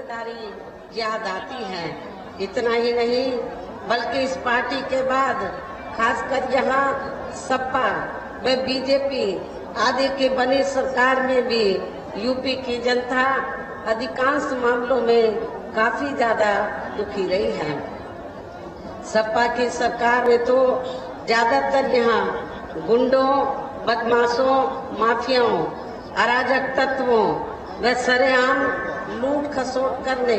ईमानदारी याद आती है। इतना ही नहीं बल्कि इस पार्टी के बाद खासकर यहाँ सपा व बीजेपी आदि की बनी सरकार में भी यूपी की जनता अधिकांश मामलों में काफी ज्यादा दुखी रही है। सपा की सरकार में तो ज्यादातर यहाँ गुंडों, बदमाशों, माफियाओं, अराजक तत्वों व सरेआम लूट खसोट करने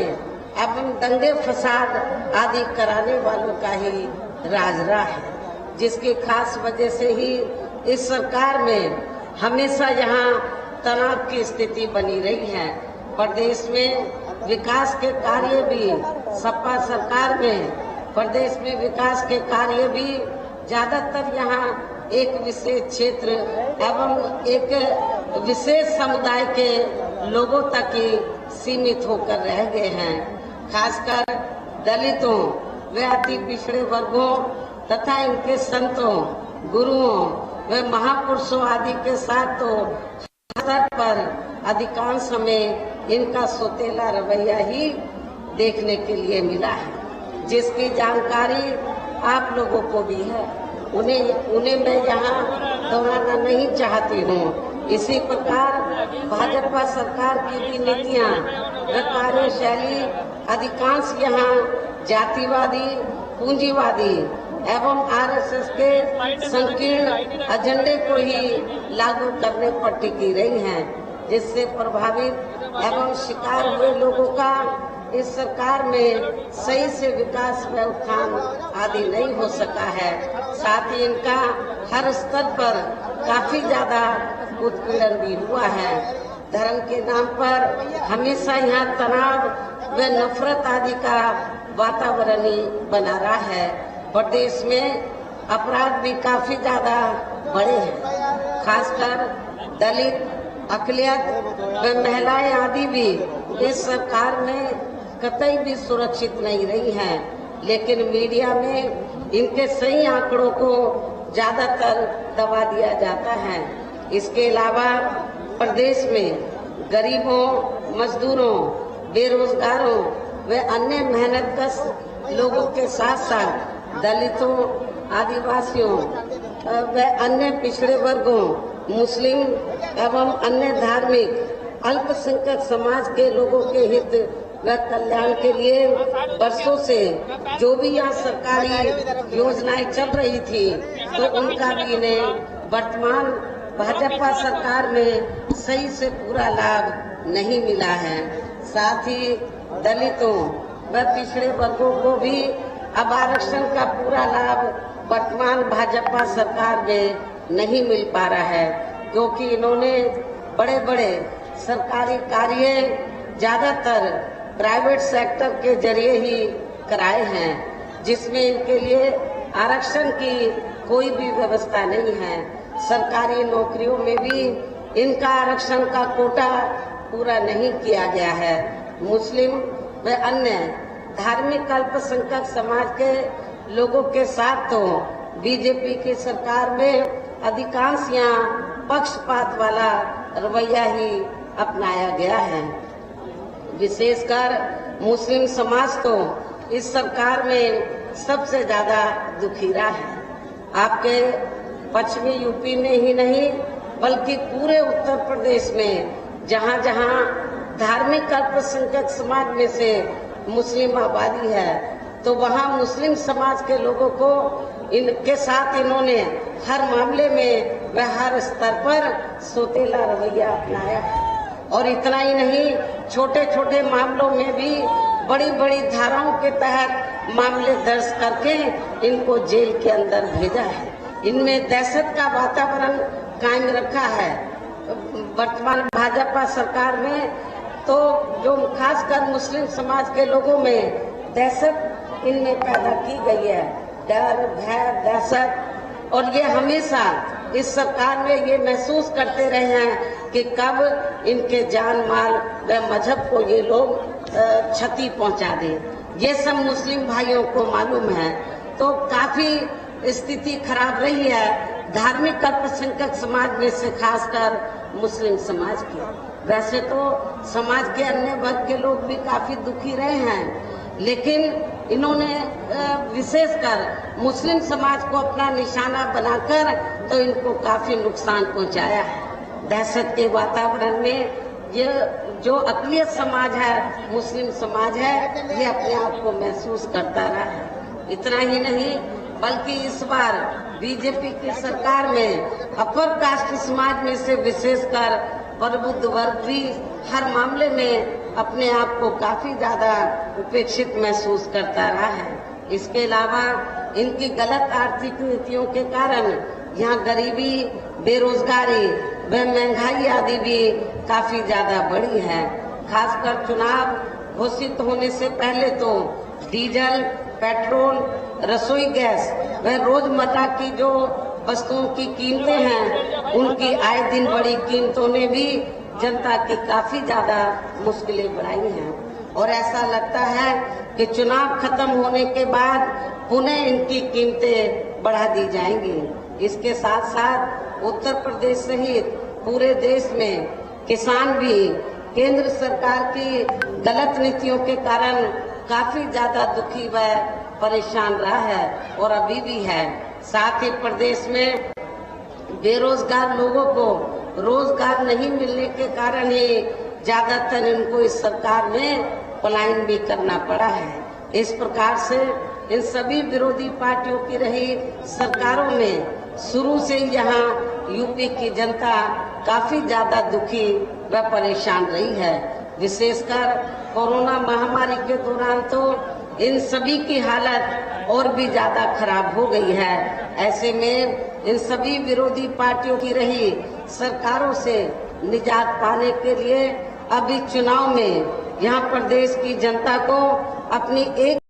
एवं दंगे फसाद आदि कराने वालों का ही राज रहा है, जिसकी खास वजह से ही इस सरकार में हमेशा यहाँ तनाव की स्थिति बनी रही है। प्रदेश में विकास के कार्य भी सपा सरकार में प्रदेश में विकास के कार्य भी ज्यादातर यहाँ एक विशेष क्षेत्र एवं एक विशेष समुदाय के लोगों तक ही सीमित होकर रह गए हैं। खासकर दलितों व अति पिछड़े वर्गों तथा इनके संतों, गुरुओं व महापुरुषों आदि के साथ तो स्तर पर अधिकांश हमें इनका सौतेला रवैया ही देखने के लिए मिला है, जिसकी जानकारी आप लोगों को भी है। उन्हें मैं यहाँ दोहराना नहीं चाहती हूँ। इसी प्रकार भाजपा सरकार की भी नीतियाँ व कार्यशैली अधिकांश यहाँ जातिवादी, पूंजीवादी एवं आरएसएस के संकीर्ण एजेंडे को ही लागू करने पर टिकी रही हैं, जिससे प्रभावित एवं शिकार हुए लोगों का इस सरकार में सही से विकास व उत्थान आदि नहीं हो सका है। साथ ही इनका हर स्तर पर काफी ज्यादा उत्पीड़न भी हुआ है। धर्म के नाम पर हमेशा यहाँ तनाव व नफरत आदि का वातावरण ही बना रहा है। प्रदेश में अपराध भी काफी ज्यादा बढ़े हैं। खासकर दलित, अकलियत व महिलाएं आदि भी इस सरकार में कतई भी सुरक्षित नहीं रही हैं, लेकिन मीडिया में इनके सही आंकड़ों को ज्यादातर दबा दिया जाता है। इसके अलावा प्रदेश में गरीबों, मजदूरों, बेरोजगारों व अन्य मेहनतकश लोगों के साथ साथ दलितों, आदिवासियों व अन्य पिछड़े वर्गों, मुस्लिम एवं अन्य धार्मिक अल्पसंख्यक समाज के लोगों के हित व कल्याण के लिए वर्षों से जो भी यहाँ सरकारी योजनाएं चल रही थी, तो उनका भी इन्हें वर्तमान भाजपा सरकार में सही से पूरा लाभ नहीं मिला है। साथ ही दलितों व पिछड़े वर्गों को भी अब आरक्षण का पूरा लाभ वर्तमान भाजपा सरकार में नहीं मिल पा रहा है, क्योंकि इन्होंने बड़े बड़े सरकारी कार्य ज्यादातर प्राइवेट सेक्टर के जरिए ही कराए हैं, जिसमें इनके लिए आरक्षण की कोई भी व्यवस्था नहीं है। सरकारी नौकरियों में भी इनका आरक्षण का कोटा पूरा नहीं किया गया है। मुस्लिम व अन्य धार्मिक अल्पसंख्यक समाज के लोगों के साथ तो बीजेपी की सरकार में अधिकांश यहाँ पक्षपात वाला रवैया ही अपनाया गया है। विशेषकर मुस्लिम समाज तो इस सरकार में सबसे ज्यादा दुखी रहा है। आपके पश्चिमी यूपी में ही नहीं बल्कि पूरे उत्तर प्रदेश में जहाँ जहाँ धार्मिक अल्पसंख्यक समाज में से मुस्लिम आबादी है, तो वहाँ मुस्लिम समाज के लोगों को इनके साथ इन्होंने हर मामले में व हर स्तर पर सौतेला रवैया अपनाया है। और इतना ही नहीं, छोटे छोटे मामलों में भी बड़ी बड़ी धाराओं के तहत मामले दर्ज करके इनको जेल के अंदर भेजा है। इनमें दहशत का वातावरण कायम रखा है। वर्तमान भाजपा सरकार में तो जो खासकर मुस्लिम समाज के लोगों में दहशत इनमें पैदा की गई है, डर, भय, दहशत, और ये हमेशा इस सरकार में ये महसूस करते रहे हैं कि कब इनके जान माल व मजहब को ये लोग क्षति पहुंचा दें। ये सब मुस्लिम भाइयों को मालूम है। तो काफी स्थिति खराब रही है। धार्मिक अल्पसंख्यक समाज में से खासकर मुस्लिम समाज के। वैसे तो समाज के अन्य वर्ग के लोग भी काफी दुखी रहे हैं, लेकिन इन्होंने विशेषकर मुस्लिम समाज को अपना निशाना बनाकर तो इनको काफी नुकसान पहुंचाया है। दहशत के वातावरण में ये जो अक़लियत समाज है, मुस्लिम समाज है, ये अपने आप को महसूस करता रहा है। इतना ही नहीं बल्कि इस बार बीजेपी की सरकार में अपर कास्ट समाज में से विशेषकर प्रबुद्ध वर्ग भी हर मामले में अपने आप को काफी ज्यादा उपेक्षित महसूस करता रहा है। इसके अलावा इनकी गलत आर्थिक नीतियों के कारण यहाँ गरीबी, बेरोजगारी व महंगाई आदि भी काफी ज्यादा बढ़ी है। खासकर चुनाव घोषित होने से पहले तो डीजल, पेट्रोल, रसोई गैस व रोजमर्रा की जो वस्तुओं की कीमतें हैं, उनकी आए दिन बढ़ी कीमतों ने भी जनता की काफी ज्यादा मुश्किलें बढ़ाई हैं। और ऐसा लगता है कि चुनाव खत्म होने के बाद पुनः इनकी कीमतें बढ़ा दी जाएंगी। इसके साथ साथ उत्तर प्रदेश सहित पूरे देश में किसान भी केंद्र सरकार की गलत नीतियों के कारण काफी ज्यादा दुखी व परेशान रहा है और अभी भी है। साथ ही प्रदेश में बेरोजगार लोगों को रोजगार नहीं मिलने के कारण ही ज्यादातर इनको इस सरकार में पलायन भी करना पड़ा है। इस प्रकार से इन सभी विरोधी पार्टियों की रही सरकारों में शुरू से यहाँ यूपी की जनता काफी ज्यादा दुखी व परेशान रही है। विशेषकर कोरोना महामारी के दौरान तो इन सभी की हालत और भी ज्यादा खराब हो गई है। ऐसे में इन सभी विरोधी पार्टियों की रही सरकारों से निजात पाने के लिए अभी चुनाव में यहाँ प्रदेश की जनता को अपनी एक